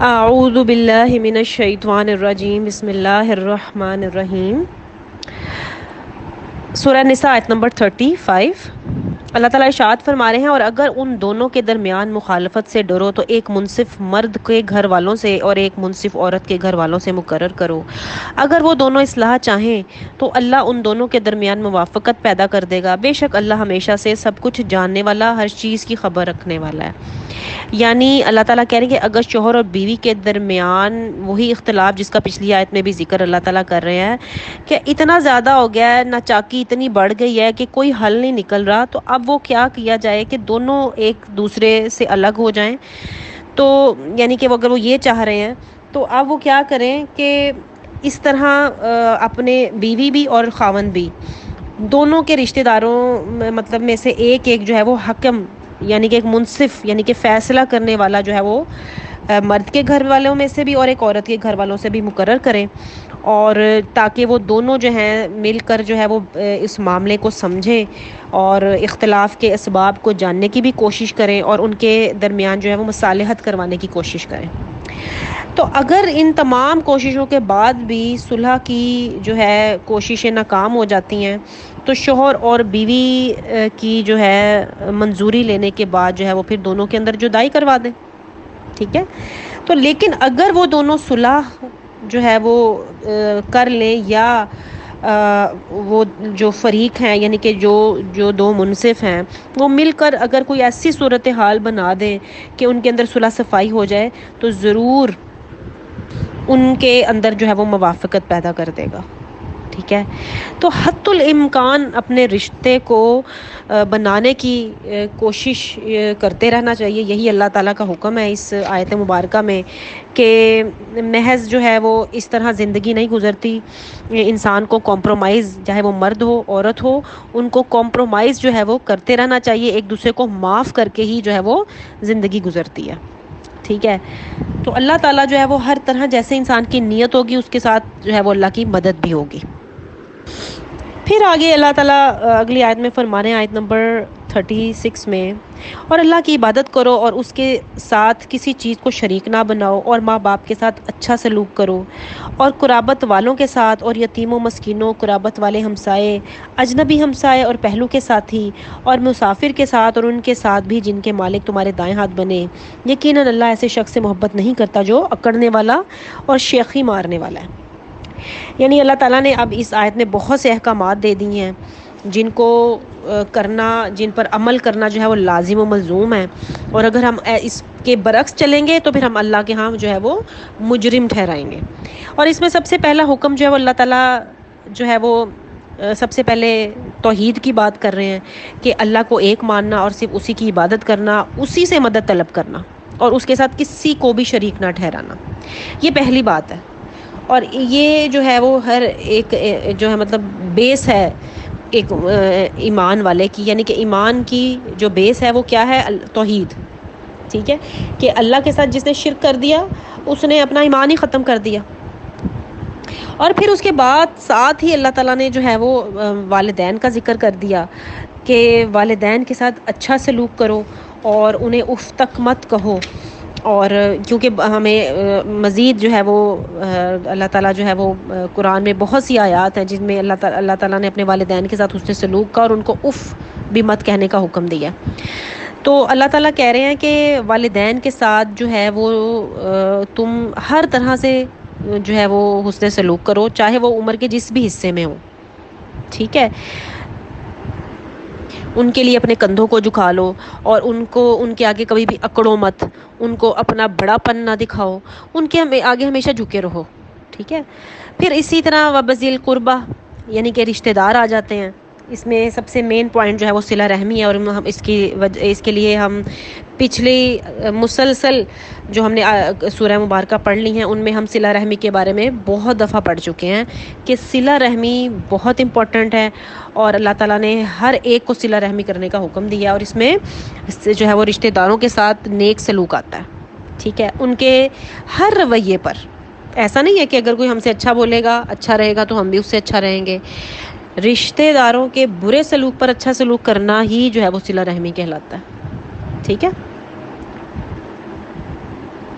اعوذ باللہ من الشیطان الرجیم بسم اللہ الرحمن الرحیم۔ سورہ نساء آیت نمبر 35۔ اللہ تعالیٰ ارشاد فرما رہے ہیں، اور اگر ان دونوں کے درمیان مخالفت سے ڈرو تو ایک منصف مرد کے گھر والوں سے اور ایک منصف عورت کے گھر والوں سے مقرر کرو۔ اگر وہ دونوں اصلاح چاہیں تو اللہ ان دونوں کے درمیان موافقت پیدا کر دے گا۔ بے شک اللہ ہمیشہ سے سب کچھ جاننے والا، ہر چیز کی خبر رکھنے والا ہے۔ یعنی اللہ تعالیٰ کہہ رہے ہیں کہ اگر شوہر اور بیوی کے درمیان وہی اختلاف جس کا پچھلی آیت میں بھی ذکر اللہ تعالیٰ کر رہے ہیں کہ اتنا زیادہ ہو گیا ہے، ناچاکی اتنی بڑھ گئی ہے کہ کوئی حل نہیں نکل رہا، تو اب وہ کیا کیا جائے کہ دونوں ایک دوسرے سے الگ ہو جائیں۔ تو یعنی کہ اگر وہ یہ چاہ رہے ہیں تو اب وہ کیا کریں کہ اس طرح اپنے بیوی بھی اور خاوند بھی دونوں کے رشتہ داروں مطلب میں سے ایک جو ہے وہ حکم یعنی کہ ایک منصف یعنی کہ فیصلہ کرنے والا جو ہے وہ مرد کے گھر والوں میں سے بھی اور ایک عورت کے گھر والوں سے بھی مقرر کریں، اور تاکہ وہ دونوں جو ہیں مل کر جو ہے وہ اس معاملے کو سمجھیں اور اختلاف کے اسباب کو جاننے کی بھی کوشش کریں اور ان کے درمیان جو ہے وہ مصالحت کروانے کی کوشش کریں۔ تو اگر ان تمام کوششوں کے بعد بھی صلح کی جو ہے کوششیں ناکام ہو جاتی ہیں تو شوہر اور بیوی کی جو ہے منظوری لینے کے بعد جو ہے وہ پھر دونوں کے اندر جدائی کروا دیں، ٹھیک ہے۔ تو لیکن اگر وہ دونوں صلح جو ہے وہ کر لیں یا وہ جو فریق ہیں یعنی کہ جو دو منصف ہیں وہ مل کر اگر کوئی ایسی صورتحال بنا دیں کہ ان کے اندر صلح صفائی ہو جائے تو ضرور ان کے اندر جو ہے وہ موافقت پیدا کر دے گا، ٹھیک ہے۔ تو حتی الامکان اپنے رشتے کو بنانے کی کوشش کرتے رہنا چاہیے۔ یہی اللہ تعالیٰ کا حکم ہے اس آیت مبارکہ میں کہ محض جو ہے وہ اس طرح زندگی نہیں گزرتی، انسان کو کمپرومائز چاہے وہ مرد ہو عورت ہو ان کو کمپرومائز جو ہے وہ کرتے رہنا چاہیے، ایک دوسرے کو معاف کر کے ہی جو ہے وہ زندگی گزرتی ہے، ٹھیک ہے۔ تو اللہ تعالیٰ جو ہے وہ ہر طرح جیسے انسان کی نیت ہوگی اس کے ساتھ جو ہے وہ اللہ کی مدد بھی ہوگی۔ پھر آگے اللہ تعالیٰ اگلی آیت میں فرما رہے ہیں آیت نمبر 36 میں، اور اللہ کی عبادت کرو اور اس کے ساتھ کسی چیز کو شریک نہ بناؤ، اور ماں باپ کے ساتھ اچھا سلوک کرو، اور قرابت والوں کے ساتھ اور یتیموں مسکینوں قرابت والے ہمسائے اجنبی ہمسائے اور پہلو کے ساتھی اور مسافر کے ساتھ اور ان کے ساتھ بھی جن کے مالک تمہارے دائیں ہاتھ بنے۔ یقیناً اللہ ایسے شخص سے محبت نہیں کرتا جو اکڑنے والا اور شیخی مارنے والا ہے۔ یعنی اللہ تعالیٰ نے اب اس آیت میں بہت سے احکامات دے دی ہیں جن کو کرنا جن پر عمل کرنا جو ہے وہ لازم و ملزوم ہے، اور اگر ہم اس کے برعکس چلیں گے تو پھر ہم اللہ کے ہاں جو ہے وہ مجرم ٹھہرائیں گے۔ اور اس میں سب سے پہلا حکم جو ہے وہ اللہ تعالیٰ جو ہے وہ سب سے پہلے توحید کی بات کر رہے ہیں کہ اللہ کو ایک ماننا اور صرف اسی کی عبادت کرنا، اسی سے مدد طلب کرنا اور اس کے ساتھ کسی کو بھی شریک نہ ٹھہرانا، یہ پہلی بات ہے۔ اور یہ جو ہے وہ ہر ایک جو ہے مطلب بیس ہے ایک ایمان والے کی، یعنی کہ ایمان کی جو بیس ہے وہ کیا ہے؟ توحید، ٹھیک ہے، کہ اللہ کے ساتھ جس نے شرک کر دیا اس نے اپنا ایمان ہی ختم کر دیا۔ اور پھر اس کے بعد ساتھ ہی اللہ تعالیٰ نے جو ہے وہ والدین کا ذکر کر دیا کہ والدین کے ساتھ اچھا سلوک کرو اور انہیں اف تک مت کہو، اور کیونکہ ہمیں مزید جو ہے وہ اللہ تعالیٰ جو ہے وہ قرآن میں بہت سی آیات ہیں جن میں اللہ تعالیٰ نے اپنے والدین کے ساتھ حسن سلوک کا اور ان کو اف بھی مت کہنے کا حکم دیا۔ تو اللہ تعالیٰ کہہ رہے ہیں کہ والدین کے ساتھ جو ہے وہ تم ہر طرح سے جو ہے وہ حسن سلوک کرو، چاہے وہ عمر کے جس بھی حصے میں ہو، ٹھیک ہے۔ ان کے لیے اپنے کندھوں کو جھکا لو اور ان کے آگے کبھی بھی اکڑو مت، ان کو اپنا بڑا پن نہ دکھاؤ، ان کے آگے ہمیشہ جھکے رہو، ٹھیک ہے۔ پھر اسی طرح وبذی القربہ یعنی کہ رشتہ دار آ جاتے ہیں، اس میں سب سے مین پوائنٹ جو ہے وہ صلہ رحمی ہے، اور ہم اس کے لیے ہم پچھلی مسلسل جو ہم نے سورہ مبارکہ پڑھ لی ہیں ان میں ہم صلہ رحمی کے بارے میں بہت دفعہ پڑھ چکے ہیں کہ صلہ رحمی بہت امپورٹنٹ ہے، اور اللہ تعالیٰ نے ہر ایک کو صلہ رحمی کرنے کا حکم دیا، اور اس میں جو ہے وہ رشتہ داروں کے ساتھ نیک سلوک آتا ہے، ٹھیک ہے۔ ان کے ہر رویے پر ایسا نہیں ہے کہ اگر کوئی ہم سے اچھا بولے گا اچھا رہے گا تو ہم بھی اس سے اچھا رہیں گے، رشتہ داروں کے برے سلوک پر اچھا سلوک کرنا ہی جو ہے وہ صلہ رحمی کہلاتا ہے، ٹھیک ہے۔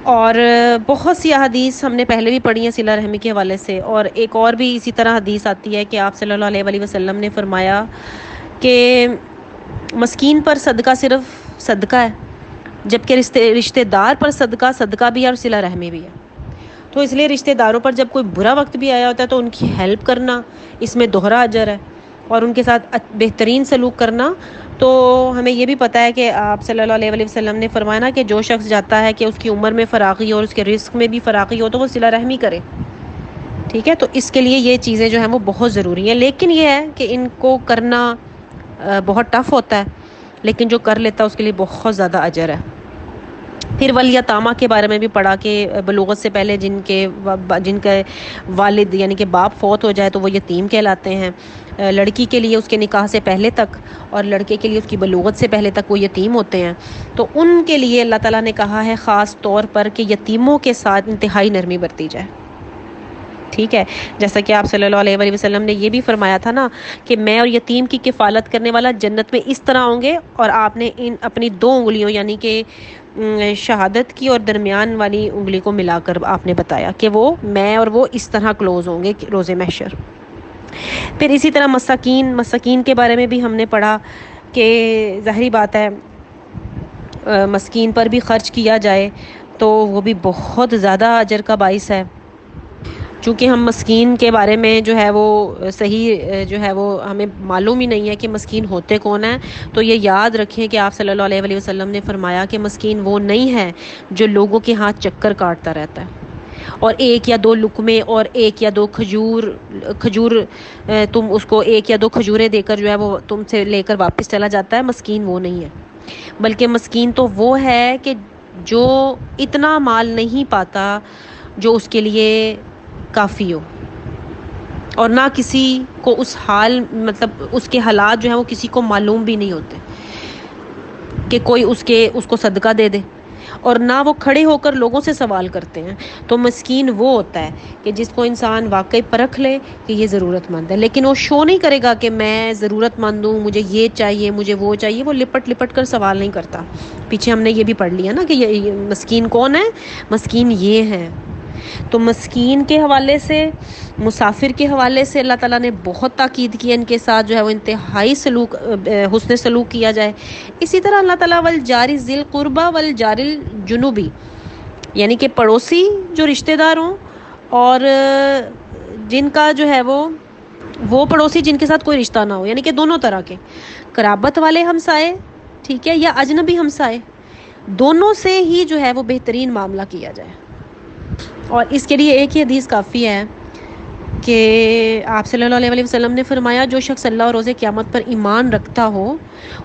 اور بہت سی احادیث ہم نے پہلے بھی پڑھی ہیں صلہ رحمی کے حوالے سے، اور ایک اور بھی اسی طرح حدیث آتی ہے کہ آپ صلی اللہ علیہ وسلم نے فرمایا کہ مسکین پر صدقہ صرف صدقہ ہے، جبکہ رشتے دار پر صدقہ بھی ہے اور صلہ رحمی بھی ہے۔ تو اس لیے رشتے داروں پر جب کوئی برا وقت بھی آیا ہوتا ہے تو ان کی ہیلپ کرنا، اس میں دوہرا اجر ہے، اور ان کے ساتھ بہترین سلوک کرنا۔ تو ہمیں یہ بھی پتہ ہے کہ آپ صلی اللہ علیہ وسلم نے فرمایا نا کہ جو شخص چاہتا ہے کہ اس کی عمر میں فراخی ہو اور اس کے رزق میں بھی فراخی ہو تو وہ صلہ رحمی کرے، ٹھیک ہے۔ تو اس کے لیے یہ چیزیں جو ہیں وہ بہت ضروری ہیں، لیکن یہ ہے کہ ان کو کرنا بہت ٹف ہوتا ہے، لیکن جو کر لیتا ہے اس کے لیے بہت زیادہ اجر ہے۔ پھر والیتامہ کے بارے میں بھی پڑھا کہ بلوغت سے پہلے جن کے والد یعنی کہ باپ فوت ہو جائے تو وہ یتیم کہلاتے ہیں، لڑکی کے لیے اس کے نکاح سے پہلے تک اور لڑکے کے لیے اس کی بلوغت سے پہلے تک وہ یتیم ہوتے ہیں۔ تو ان کے لیے اللہ تعالیٰ نے کہا ہے خاص طور پر کہ یتیموں کے ساتھ انتہائی نرمی برتی جائے، ٹھیک ہے۔ جیسا کہ آپ صلی اللہ علیہ وسلم نے یہ بھی فرمایا تھا نا کہ میں اور یتیم کی کفالت کرنے والا جنت میں اس طرح ہوں گے، اور آپ نے ان اپنی 2 انگلیوں یعنی کہ شہادت کی اور درمیان والی انگلی کو ملا کر آپ نے بتایا کہ وہ میں اور وہ اس طرح کلوز ہوں گے روز محشر۔ پھر اسی طرح مساکین کے بارے میں بھی ہم نے پڑھا کہ ظاہری بات ہے مسکین پر بھی خرچ کیا جائے تو وہ بھی بہت زیادہ اجر کا باعث ہے۔ چونکہ ہم مسکین کے بارے میں جو ہے وہ صحیح جو ہے وہ ہمیں معلوم ہی نہیں ہے کہ مسکین ہوتے کون ہیں، تو یہ یاد رکھیں کہ آپ صلی اللہ علیہ وسلم نے فرمایا کہ مسکین وہ نہیں ہے جو لوگوں کے ہاتھ چکر کاٹتا رہتا ہے اور 1 یا 2 لقمے اور 1 یا 2 کھجور تم اس کو 1 یا 2 کھجوریں دے کر جو ہے وہ تم سے لے کر واپس چلا جاتا ہے۔ مسکین وہ نہیں ہے، بلکہ مسکین تو وہ ہے کہ جو اتنا مال نہیں پاتا جو اس کے لیے کافی ہو، اور نہ کسی کو اس حال مطلب اس کے حالات جو ہیں وہ کسی کو معلوم بھی نہیں ہوتے کہ کوئی اس کو صدقہ دے دے، اور نہ وہ کھڑے ہو کر لوگوں سے سوال کرتے ہیں۔ تو مسکین وہ ہوتا ہے کہ جس کو انسان واقعی پرکھ لے کہ یہ ضرورت مند ہے، لیکن وہ شو نہیں کرے گا کہ میں ضرورت مند ہوں، مجھے یہ چاہیے، مجھے وہ چاہیے، وہ لپٹ کر سوال نہیں کرتا۔ پیچھے ہم نے یہ بھی پڑھ لیا نا کہ یہ مسکین کون ہے، مسکین یہ ہے۔ تو مسکین کے حوالے سے، مسافر کے حوالے سے اللہ تعالیٰ نے بہت تاکید کی ہے ان کے ساتھ جو ہے وہ انتہائی حسن سلوک کیا جائے۔ اسی طرح اللہ تعالیٰ والجار ذی القربى والجار الجنوبی یعنی کہ پڑوسی جو رشتہ دار ہوں اور جن کا جو ہے وہ پڑوسی جن کے ساتھ کوئی رشتہ نہ ہو، یعنی کہ دونوں طرح کے قرابت والے ہمسائے، ٹھیک ہے، یا اجنبی ہمسائے، دونوں سے ہی جو ہے وہ بہترین معاملہ کیا جائے۔ اور اس کے لیے ایک ہی حدیث کافی ہے کہ آپ صلی اللہ علیہ وسلم نے فرمایا جو شخص اللہ اور روز قیامت پر ایمان رکھتا ہو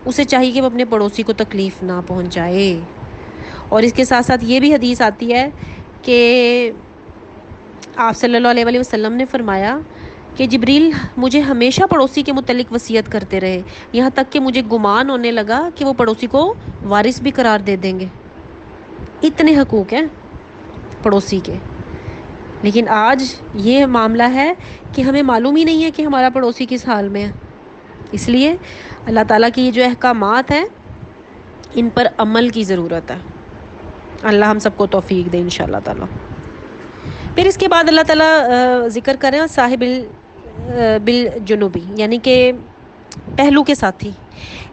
اسے چاہیے کہ وہ اپنے پڑوسی کو تکلیف نہ پہنچائے۔ اور اس کے ساتھ ساتھ یہ بھی حدیث آتی ہے کہ آپ صلی اللہ علیہ وسلم نے فرمایا کہ جبریل مجھے ہمیشہ پڑوسی کے متعلق وصیت کرتے رہے، یہاں تک کہ مجھے گمان ہونے لگا کہ وہ پڑوسی کو وارث بھی قرار دے دیں گے۔ اتنے حقوق ہیں پڑوسی کے، لیکن آج یہ معاملہ ہے کہ ہمیں معلوم ہی نہیں ہے کہ ہمارا پڑوسی کس حال میں ہے۔ اس لیے اللہ تعالیٰ کی یہ جو احکامات ہیں ان پر عمل کی ضرورت ہے۔ اللہ ہم سب کو توفیق دے انشاءاللہ تعالیٰ۔ پھر اس کے بعد اللہ تعالیٰ ذکر کریں صاحب بالجنوبی یعنی کہ پہلو کے ساتھی۔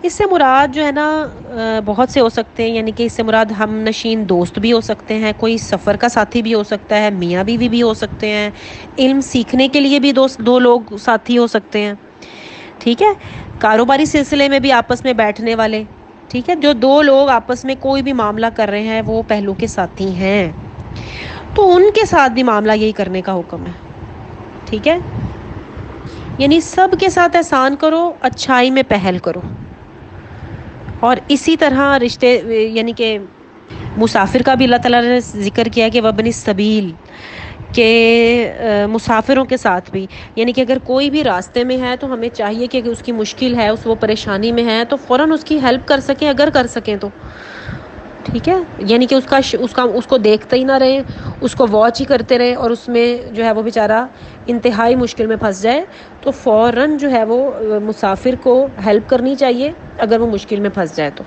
اس سے مراد جو ہے نا بہت سے ہو سکتے ہیں، یعنی کہ اس سے مراد ہم نشین دوست بھی ہو سکتے ہیں، کوئی سفر کا ساتھی بھی ہو سکتا ہے، میاں بیوی بھی ہو سکتے ہیں، علم سیکھنے کے لیے بھی 2 لوگ ساتھی ہو سکتے ہیں، ٹھیک ہے، کاروباری سلسلے میں بھی آپس میں بیٹھنے والے، ٹھیک ہے، جو 2 لوگ آپس میں کوئی بھی معاملہ کر رہے ہیں وہ پہلو کے ساتھی ہیں، تو ان کے ساتھ بھی معاملہ یہی کرنے کا حکم ہے، ٹھیک ہے، یعنی سب کے ساتھ احسان کرو، اچھائی میں پہل کرو۔ اور اسی طرح رشتے یعنی کہ مسافر کا بھی اللہ تعالیٰ نے ذکر کیا کہ وابن السبیل کہ مسافروں کے ساتھ بھی، یعنی کہ اگر کوئی بھی راستے میں ہے تو ہمیں چاہیے کہ اس کی مشکل ہے، وہ پریشانی میں ہے تو فوراً اس کی ہیلپ کر سکیں اگر کر سکیں تو، ٹھیک ہے، یعنی کہ اس کو دیکھتے ہی نہ رہیں، اس کو واچ ہی کرتے رہیں اور اس میں جو ہے وہ بیچارہ انتہائی مشکل میں پھنس جائے تو فوراً جو ہے وہ مسافر کو ہیلپ کرنی چاہیے اگر وہ مشکل میں پھنس جائے تو۔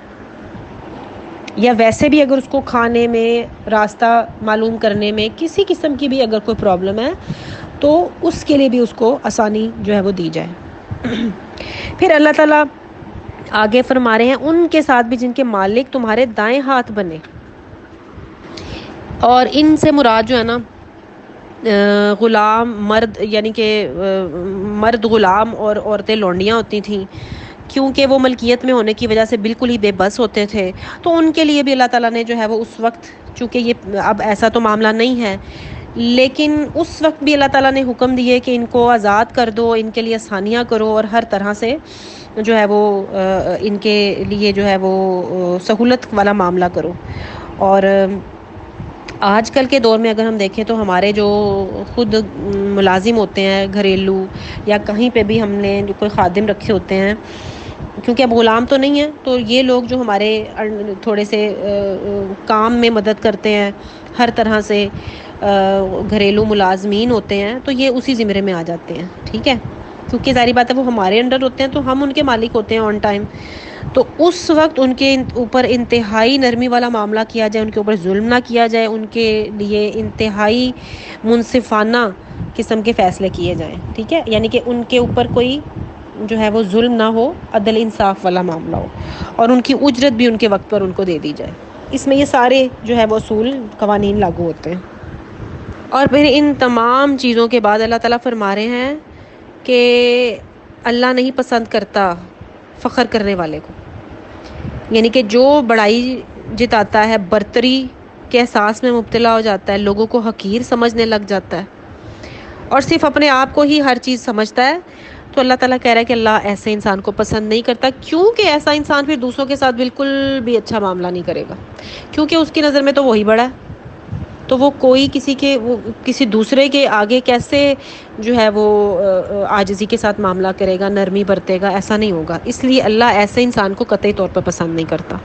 یا ویسے بھی اگر اس کو کھانے میں، راستہ معلوم کرنے میں کسی قسم کی بھی اگر کوئی پرابلم ہے تو اس کے لیے بھی اس کو آسانی جو ہے وہ دی جائے۔ پھر اللہ تعالیٰ آگے فرما رہے ہیں ان کے ساتھ بھی جن کے مالک تمہارے دائیں ہاتھ بنے، اور ان سے مراد جو ہے نا غلام مرد، یعنی کہ مرد غلام اور عورتیں لونڈیاں ہوتی تھیں، کیونکہ وہ ملکیت میں ہونے کی وجہ سے بالکل ہی بے بس ہوتے تھے، تو ان کے لیے بھی اللہ تعالیٰ نے جو ہے وہ اس وقت، چونکہ یہ اب ایسا تو معاملہ نہیں ہے، لیکن اس وقت بھی اللہ تعالیٰ نے حکم دیے کہ ان کو آزاد کر دو، ان کے لیے آسانیاں کرو، اور ہر طرح سے جو ہے وہ ان کے لیے جو ہے وہ سہولت والا معاملہ کرو۔ اور آج کل کے دور میں اگر ہم دیکھیں تو ہمارے جو خود ملازم ہوتے ہیں گھریلو یا کہیں پہ بھی ہم نے جو کوئی خادم رکھے ہوتے ہیں، کیونکہ اب غلام تو نہیں ہے، تو یہ لوگ جو ہمارے تھوڑے سے کام میں مدد کرتے ہیں، ہر طرح سے گھریلو ملازمین ہوتے ہیں، تو یہ اسی زمرے میں آ جاتے ہیں، ٹھیک ہے، کیونکہ ظاہری بات ہے وہ ہمارے انڈر ہوتے ہیں تو ہم ان کے مالک ہوتے ہیں آن ٹائم، تو اس وقت ان کے اوپر انتہائی نرمی والا معاملہ کیا جائے، ان کے اوپر ظلم نہ کیا جائے، ان کے لیے انتہائی منصفانہ قسم کے فیصلے کیے جائیں، ٹھیک ہے، یعنی کہ ان کے اوپر کوئی جو ہے وہ ظلم نہ ہو، عدل انصاف والا معاملہ ہو، اور ان کی اجرت بھی ان کے وقت پر ان کو دے دی جائے۔ اس میں یہ سارے جو ہے وہ اصول قوانین لاگو ہوتے ہیں۔ اور پھر ان تمام چیزوں کے بعد اللہ تعالیٰ فرما رہے ہیں کہ اللہ نہیں پسند کرتا فخر کرنے والے کو، یعنی کہ جو بڑائی جتاتا ہے، برتری کے احساس میں مبتلا ہو جاتا ہے، لوگوں کو حقیر سمجھنے لگ جاتا ہے اور صرف اپنے آپ کو ہی ہر چیز سمجھتا ہے، تو اللہ تعالیٰ کہہ رہا ہے کہ اللہ ایسے انسان کو پسند نہیں کرتا، کیونکہ ایسا انسان پھر دوسروں کے ساتھ بالکل بھی اچھا معاملہ نہیں کرے گا، کیونکہ اس کی نظر میں تو وہی بڑا ہے، تو وہ کوئی کسی دوسرے کے آگے کیسے جو ہے وہ عاجزی کے ساتھ معاملہ کرے گا، نرمی برتے گا، ایسا نہیں ہوگا، اس لیے اللہ ایسے انسان کو قطعی طور پر پسند نہیں کرتا۔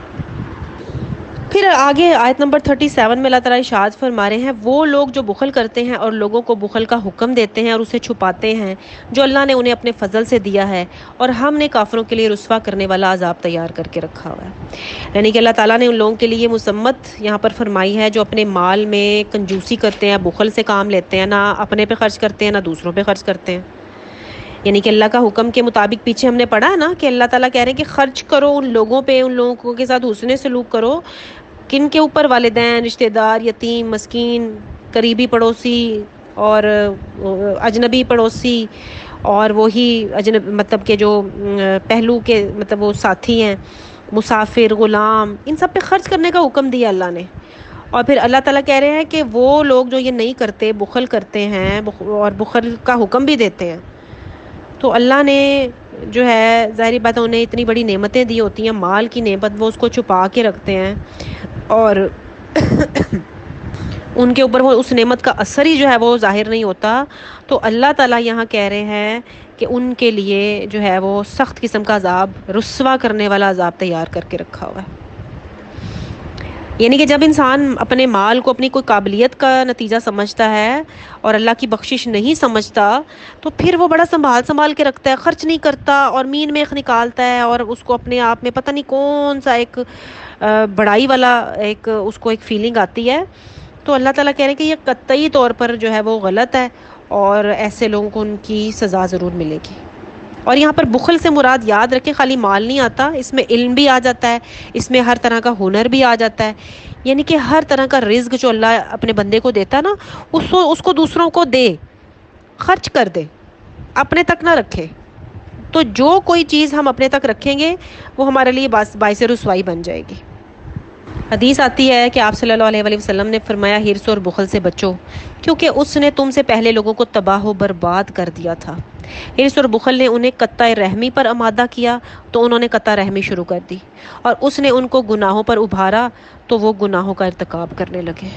پھر آگے آیت نمبر 37 میں اللہ تعالیٰ ارشاد فرما رہے ہیں وہ لوگ جو بخل کرتے ہیں اور لوگوں کو بخل کا حکم دیتے ہیں اور اسے چھپاتے ہیں جو اللہ نے انہیں اپنے فضل سے دیا ہے، اور ہم نے کافروں کے لیے رسوا کرنے والا عذاب تیار کر کے رکھا ہوا ہے۔ یعنی کہ اللہ تعالیٰ نے ان لوگوں کے لیے مذمت یہاں پر فرمائی ہے جو اپنے مال میں کنجوسی کرتے ہیں، بخل سے کام لیتے ہیں، نہ اپنے پہ خرچ کرتے ہیں نہ دوسروں پہ خرچ کرتے ہیں، یعنی کہ اللہ کا حکم کے مطابق پیچھے ہم نے پڑھا ہے نا کہ اللہ تعالیٰ کہہ رہے ہیں کہ خرچ کرو ان لوگوں پہ، ان لوگوں کے ساتھ حسن سلوک کرو، کن کے اوپر؟ والدین، رشتہ دار، یتیم، مسکین، قریبی پڑوسی اور اجنبی پڑوسی، اور وہی مطلب کہ جو پہلو کے مطلب وہ ساتھی ہیں، مسافر، غلام، ان سب پہ خرچ کرنے کا حکم دیا اللہ نے۔ اور پھر اللہ تعالیٰ کہہ رہے ہیں کہ وہ لوگ جو یہ نہیں کرتے، بخل کرتے ہیں اور بخل کا حکم بھی دیتے ہیں، تو اللہ نے جو ہے ظاہری بات ہے انہیں اتنی بڑی نعمتیں دی ہوتی ہیں، مال کی نعمت، وہ اس کو چھپا کے رکھتے ہیں اور ان کے اوپر وہ اس نعمت کا اثر ہی جو ہے وہ ظاہر نہیں ہوتا، تو اللہ تعالیٰ یہاں کہہ رہے ہیں کہ ان کے لیے جو ہے وہ سخت قسم کا عذاب، رسوا کرنے والا عذاب تیار کر کے رکھا ہوا ہے۔ یعنی کہ جب انسان اپنے مال کو اپنی کوئی قابلیت کا نتیجہ سمجھتا ہے اور اللہ کی بخشش نہیں سمجھتا، تو پھر وہ بڑا سنبھال کے رکھتا ہے، خرچ نہیں کرتا اور مین میخ نکالتا ہے، اور اس کو اپنے آپ میں پتہ نہیں کون سا ایک بڑائی والا اس کو ایک فیلنگ آتی ہے، تو اللہ تعالیٰ کہہ رہے ہیں کہ یہ قطعی طور پر جو ہے وہ غلط ہے، اور ایسے لوگوں کو ان کی سزا ضرور ملے گی۔ اور یہاں پر بخل سے مراد یاد رکھیں خالی مال نہیں آتا، اس میں علم بھی آ جاتا ہے، اس میں ہر طرح کا ہنر بھی آ جاتا ہے، یعنی کہ ہر طرح کا رزق جو اللہ اپنے بندے کو دیتا ہے نا، اس کو دوسروں کو دے، خرچ کر دے، اپنے تک نہ رکھے، تو جو کوئی چیز ہم اپنے تک رکھیں گے وہ ہمارے لیے باعث رسوائی بن جائے گی۔ حدیث آتی ہے کہ آپ صلی اللہ علیہ وآلہ وسلم نے فرمایا ہرس اور بخل سے بچو، کیونکہ اس نے تم سے پہلے لوگوں کو تباہ و برباد کر دیا تھا۔ ہرس اور بخل نے انہیں قطع رحمی پر آمادہ کیا تو انہوں نے قطع رحمی شروع کر دی، اور اس نے ان کو گناہوں پر ابھارا تو وہ گناہوں کا ارتکاب کرنے لگے۔